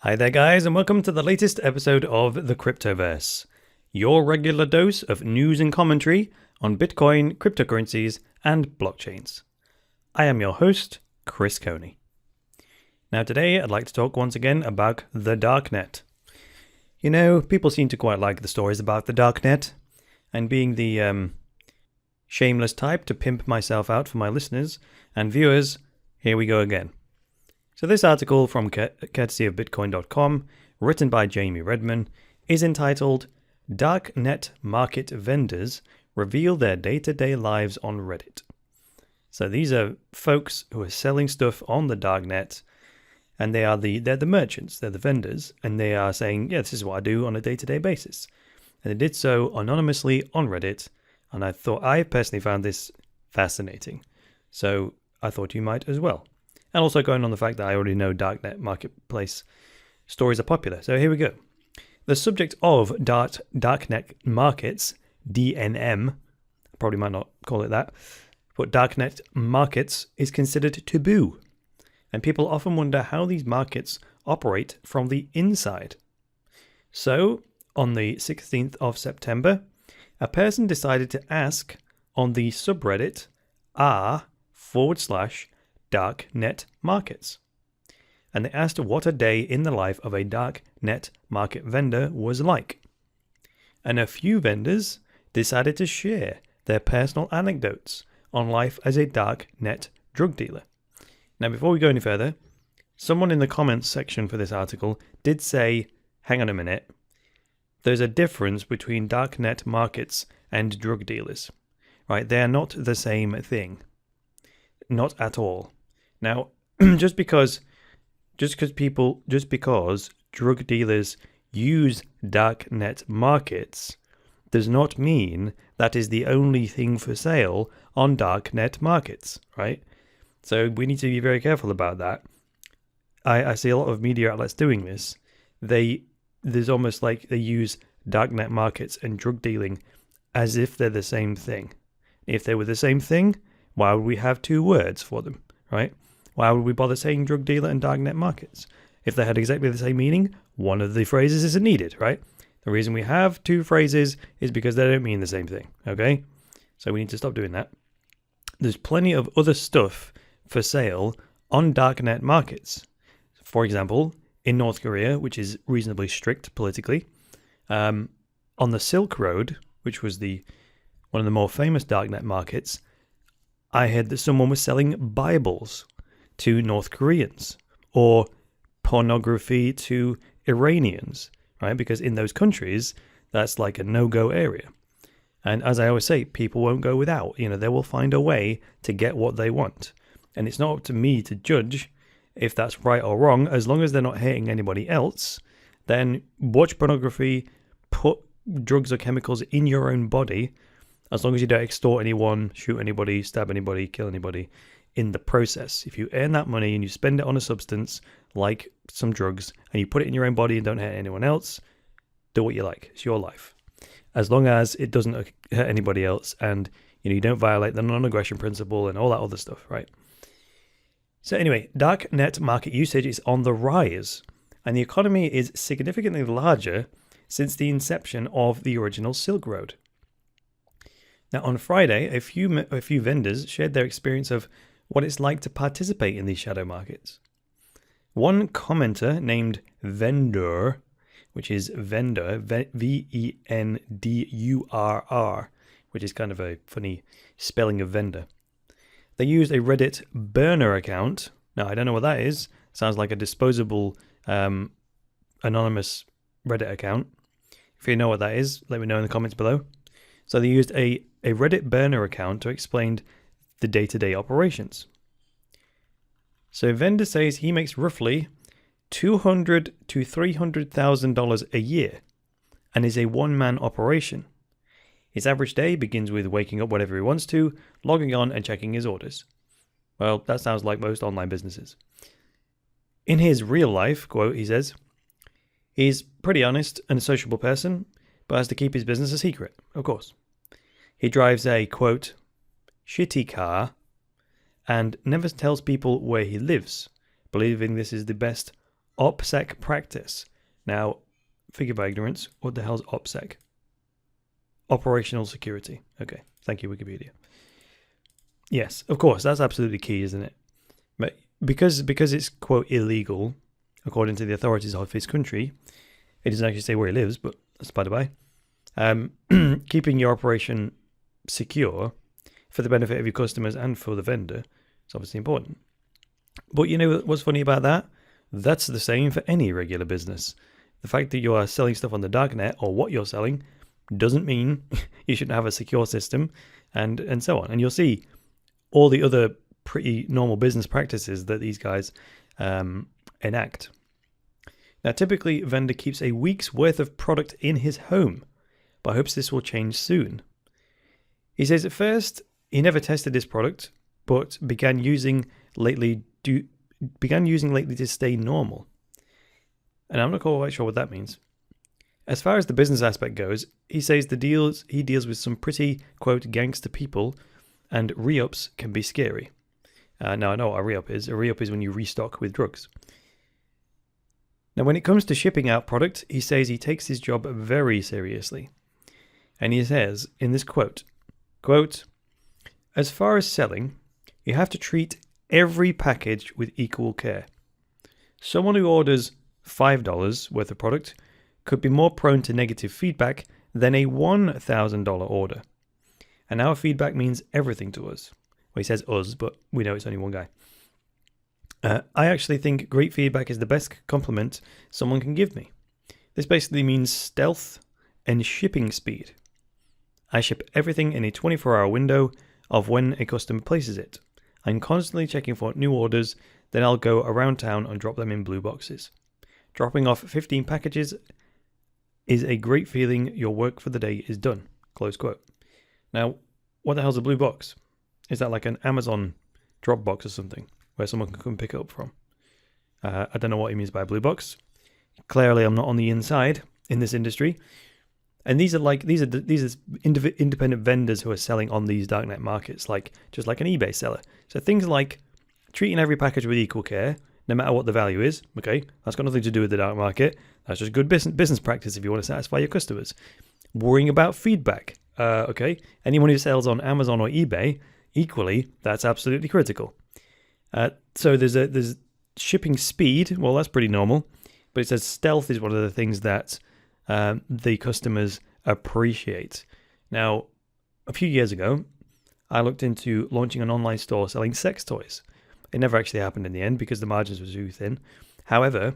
Hi there guys, and welcome to the latest episode of the Cryptoverse, your regular dose of news and commentary on Bitcoin, cryptocurrencies, and blockchains. I am your host, Chris Coney. Now today I'd like to talk once again about the darknet. You know, people seem to quite like the stories about the darknet, and being the shameless type to pimp myself out for my listeners and viewers, here we go again. So this article from courtesy of Bitcoin.com, written by Jamie Redman, is entitled Darknet Market Vendors Reveal Their Day-to-Day Lives on Reddit. So these are folks who are selling stuff on the darknet, and they're the merchants, they're the vendors, and they are saying, yeah, this is what I do on a day-to-day basis. And they did so anonymously on Reddit, and I personally found this fascinating. So I thought you might as well. And also going on the fact that I already know darknet marketplace stories are popular. So here we go. The subject of darknet markets, DNM, probably might not call it that, but darknet markets is considered taboo. And people often wonder how these markets operate from the inside. So, on the 16th of September, a person decided to ask on the subreddit r/darknet markets, and they asked what a day in the life of a darknet market vendor was like. And a few vendors decided to share their personal anecdotes on life as a darknet drug dealer. Now, before we go any further, someone in the comments section for this article did say, hang on a minute, there's a difference between darknet markets and drug dealers, right? They are not the same thing. Not at all. Now, just because drug dealers use darknet markets does not mean that is the only thing for sale on darknet markets, right? So we need to be very careful about that. I see a lot of media outlets doing this. There's almost like they use darknet markets and drug dealing as if they're the same thing. If they were the same thing, why would we have two words for them, right? Why would we bother saying drug dealer and darknet markets? If they had exactly the same meaning, one of the phrases isn't needed, right? The reason we have two phrases is because they don't mean the same thing, okay? So we need to stop doing that. There's plenty of other stuff for sale on darknet markets. For example, in North Korea, which is reasonably strict politically, on the Silk Road, which was one of the more famous darknet markets, I heard that someone was selling Bibles to North Koreans or pornography to Iranians, right? Because in those countries, that's like a no-go area. And as I always say, people won't go without. They will find a way to get what they want. And it's not up to me to judge if that's right or wrong. As long as they're not hurting anybody else, then watch pornography, put drugs or chemicals in your own body, as long as you don't extort anyone, shoot anybody, stab anybody, kill anybody in the process. If you earn that money and you spend it on a substance like some drugs and you put it in your own body and don't hurt anyone else, do what you like. It's your life. As long as it doesn't hurt anybody else and you don't violate the non-aggression principle and all that other stuff, right? So anyway, darknet market usage is on the rise and the economy is significantly larger since the inception of the original Silk Road. Now, on Friday, a few vendors shared their experience of what it's like to participate in these shadow markets. One commenter named Vendor, which is Vendor, Vendurr, which is kind of a funny spelling of vendor. They used a Reddit burner account. Now, I don't know what that is. Sounds like a disposable anonymous Reddit account. If you know what that is, let me know in the comments below. So they used a Reddit burner account to explain the day-to-day operations. So vendor says he makes roughly $200,000 to $300,000 a year and is a one-man operation. His average day begins with waking up whenever he wants to, logging on and checking his orders. Well, that sounds like most online businesses. In his real life, quote, he says, he's pretty honest and a sociable person, but has to keep his business a secret, of course. He drives a, quote, shitty car and never tells people where he lives, believing this is the best OPSEC practice. Now, forgive my ignorance, what the hell's OPSEC? Operational security. Okay, thank you, Wikipedia. Yes, of course, that's absolutely key, isn't it? But because it's, quote, illegal, according to the authorities of his country, it doesn't actually say where he lives, but that's by the by. Keeping your operation secure for the benefit of your customers and for the vendor is obviously important. But you know what's funny about that? That's the same for any regular business. The fact that you are selling stuff on the darknet, or what you're selling, doesn't mean you shouldn't have a secure system, and so on. And you'll see all the other pretty normal business practices that these guys enact. Now, typically, a vendor keeps a week's worth of product in his home, but hopes this will change soon. He says at first he never tested this product, but began using lately to stay normal. And I'm not quite sure what that means. As far as the business aspect goes, he says he deals with some pretty, quote, gangster people, and re-ups can be scary. Now, I know what a re-up is. A re-up is when you restock with drugs. Now, when it comes to shipping out product, he says he takes his job very seriously. And he says in this quote, as far as selling, you have to treat every package with equal care. Someone who orders $5 worth of product could be more prone to negative feedback than a $1,000 order. And our feedback means everything to us. Well, he says us, but we know it's only one guy. I actually think great feedback is the best compliment someone can give me. This basically means stealth and shipping speed. I ship everything in a 24-hour window of when a customer places it. I'm constantly checking for new orders, then I'll go around town and drop them in blue boxes. Dropping off 15 packages is a great feeling. Your work for the day is done. Close quote. Now, what the hell's a blue box? Is that like an Amazon drop box or something where someone can come pick it up from? I don't know what he means by a blue box. Clearly, I'm not on the inside in this industry. And these are independent vendors who are selling on these darknet markets, just like an eBay seller. So things like treating every package with equal care, no matter what the value is. Okay, that's got nothing to do with the dark market. That's just good business practice if you want to satisfy your customers. Worrying about feedback. Okay, anyone who sells on Amazon or eBay, equally, that's absolutely critical. So there's shipping speed. Well, that's pretty normal. But it says stealth is one of the things that the customers appreciate. Now, a few years ago, I looked into launching an online store selling sex toys. It never actually happened in the end because the margins were too thin. However,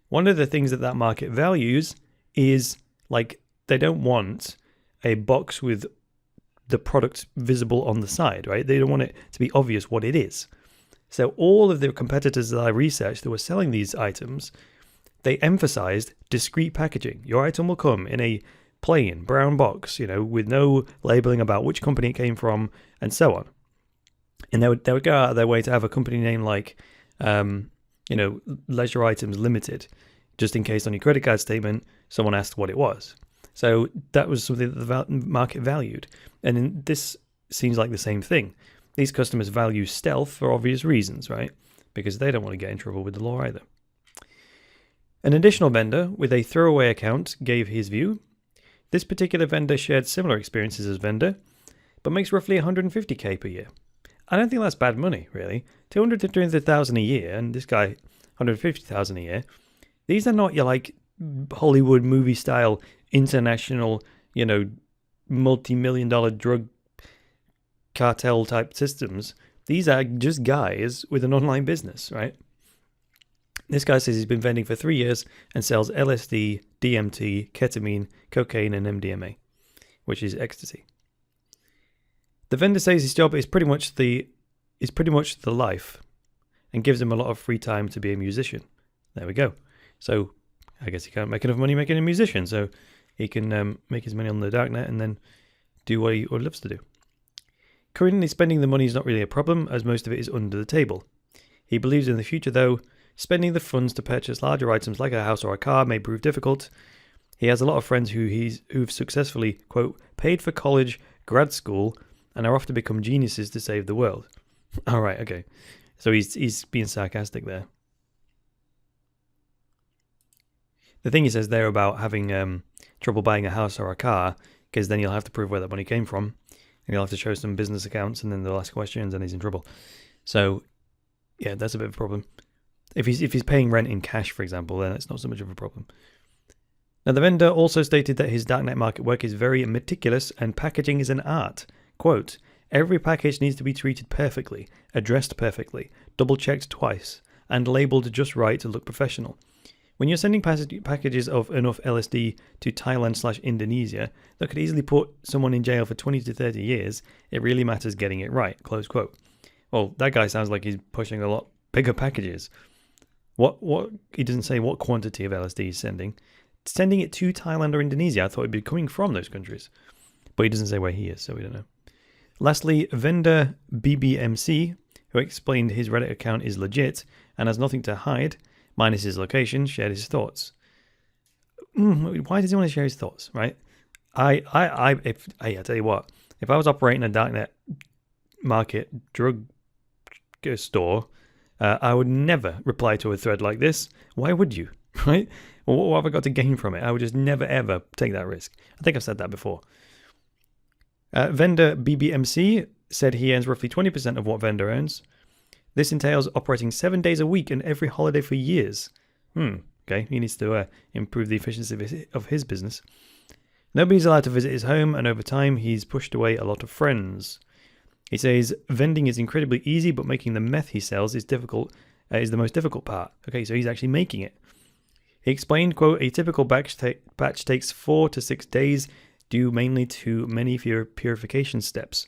one of the things that market values is they don't want a box with the product visible on the side, right? They don't want it to be obvious what it is. So all of the competitors that I researched that were selling these items, they emphasized discreet packaging. Your item will come in a plain brown box, with no labeling about which company it came from and so on. And they would go out of their way to have a company name like, Leisure Items Limited, just in case on your credit card statement someone asked what it was. So that was something that the market valued. And this seems like the same thing. These customers value stealth for obvious reasons, right? Because they don't want to get in trouble with the law either. An additional vendor with a throwaway account gave his view. This particular vendor shared similar experiences as vendor, but makes roughly $150K per year. I don't think that's bad money, really. 200 to 300,000 a year, and this guy 150,000 a year. These are not your Hollywood movie style international, multi-million-dollar drug cartel type systems. These are just guys with an online business, right? This guy says he's been vending for 3 years and sells LSD, DMT, ketamine, cocaine, and MDMA, which is ecstasy. The vendor says his job is pretty much the life, and gives him a lot of free time to be a musician. There we go. So I guess he can't make enough money making a musician, so he can make his money on the darknet and then do what he loves to do. Currently, spending the money is not really a problem, as most of it is under the table. He believes in the future, though, spending the funds to purchase larger items like a house or a car may prove difficult. He has a lot of friends who've successfully, quote, paid for college, grad school, and are off to become geniuses to save the world. All right, okay. So he's being sarcastic there. The thing he says there about having trouble buying a house or a car, because then you'll have to prove where that money came from, and you'll have to show some business accounts, and then they'll ask questions, and he's in trouble. So, yeah, that's a bit of a problem. If he's paying rent in cash, for example, then it's not so much of a problem. Now, the vendor also stated that his darknet market work is very meticulous and packaging is an art. Quote, every package needs to be treated perfectly, addressed perfectly, double-checked twice, and labeled just right to look professional. When you're sending packages of enough LSD to Thailand/Indonesia that could easily put someone in jail for 20 to 30 years, it really matters getting it right, close quote. Well, that guy sounds like he's pushing a lot bigger packages. What he doesn't say what quantity of LSD he's sending. Sending it to Thailand or Indonesia, I thought it'd be coming from those countries. But he doesn't say where he is, so we don't know. Lastly, vendor BBMC, who explained his Reddit account is legit and has nothing to hide, minus his location, shared his thoughts. Why does he want to share his thoughts, right? I tell you what, if I was operating a darknet market drug store, I would never reply to a thread like this. Why would you, right? Well, what have I got to gain from it? I would just never, ever take that risk. I think I've said that before. Vendor BBMC said he earns roughly 20% of what vendor earns. This entails operating 7 days a week and every holiday for years. Okay, he needs to improve the efficiency of his business. Nobody's allowed to visit his home, and over time, he's pushed away a lot of friends. He says vending is incredibly easy, but making the meth he sells is difficult. Is the most difficult part. Okay, so he's actually making it. He explained, quote, a typical batch takes 4 to 6 days, due mainly to many purification steps.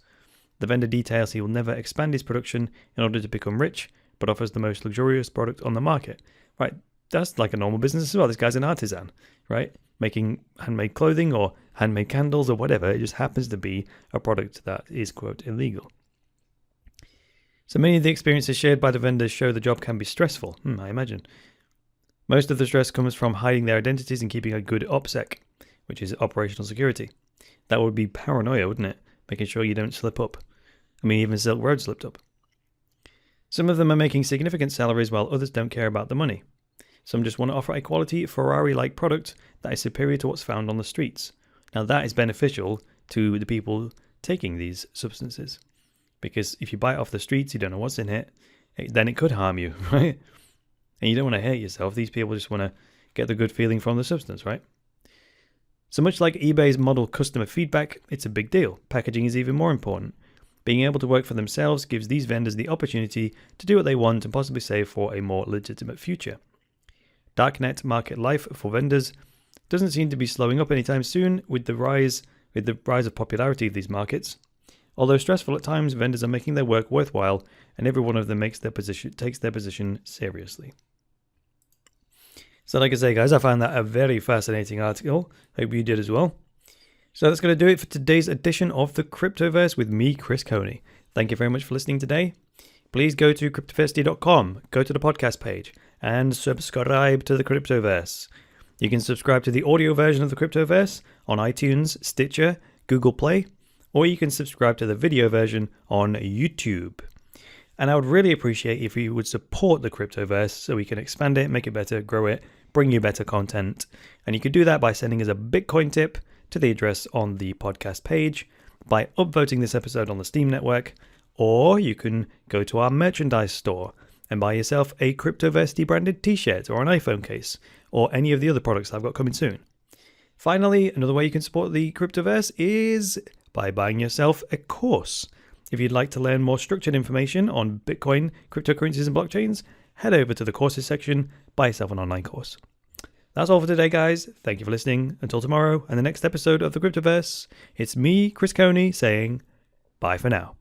The vendor details he will never expand his production in order to become rich, but offers the most luxurious product on the market. Right, that's like a normal business as well. This guy's an artisan, right? Making handmade clothing or handmade candles or whatever. It just happens to be a product that is, quote, illegal. So many of the experiences shared by the vendors show the job can be stressful, I imagine. Most of the stress comes from hiding their identities and keeping a good OPSEC, which is operational security. That would be paranoia, wouldn't it? Making sure you don't slip up. I mean, even Silk Road slipped up. Some of them are making significant salaries while others don't care about the money. Some just want to offer a quality Ferrari-like product that is superior to what's found on the streets. Now that is beneficial to the people taking these substances. Because if you buy it off the streets, you don't know what's in it, then it could harm you, right? And you don't want to hurt yourself. These people just want to get the good feeling from the substance, right? So much like eBay's model customer feedback, it's a big deal. Packaging is even more important. Being able to work for themselves gives these vendors the opportunity to do what they want and possibly save for a more legitimate future. Darknet market life for vendors doesn't seem to be slowing up anytime soon with the rise of popularity of these markets. Although stressful at times, vendors are making their work worthwhile, and every one of them takes their position seriously. So like I say, guys, I found that a very fascinating article. Hope you did as well. So that's going to do it for today's edition of the Cryptoverse with me, Chris Coney. Thank you very much for listening today. Please go to cryptoversity.com, go to the podcast page, and subscribe to the Cryptoverse. You can subscribe to the audio version of the Cryptoverse on iTunes, Stitcher, Google Play, or you can subscribe to the video version on YouTube. And I would really appreciate if you would support the Cryptoverse so we can expand it, make it better, grow it, bring you better content. And you can do that by sending us a Bitcoin tip to the address on the podcast page, by upvoting this episode on the Steam network, or you can go to our merchandise store and buy yourself a Cryptoversity branded t-shirt or an iPhone case, or any of the other products I've got coming soon. Finally, another way you can support the Cryptoverse is by buying yourself a course. If you'd like to learn more structured information on Bitcoin, cryptocurrencies, and blockchains, head over to the courses section, buy yourself an online course. That's all for today, guys. Thank you for listening. Until tomorrow and the next episode of the Cryptoverse, it's me, Chris Coney, saying bye for now.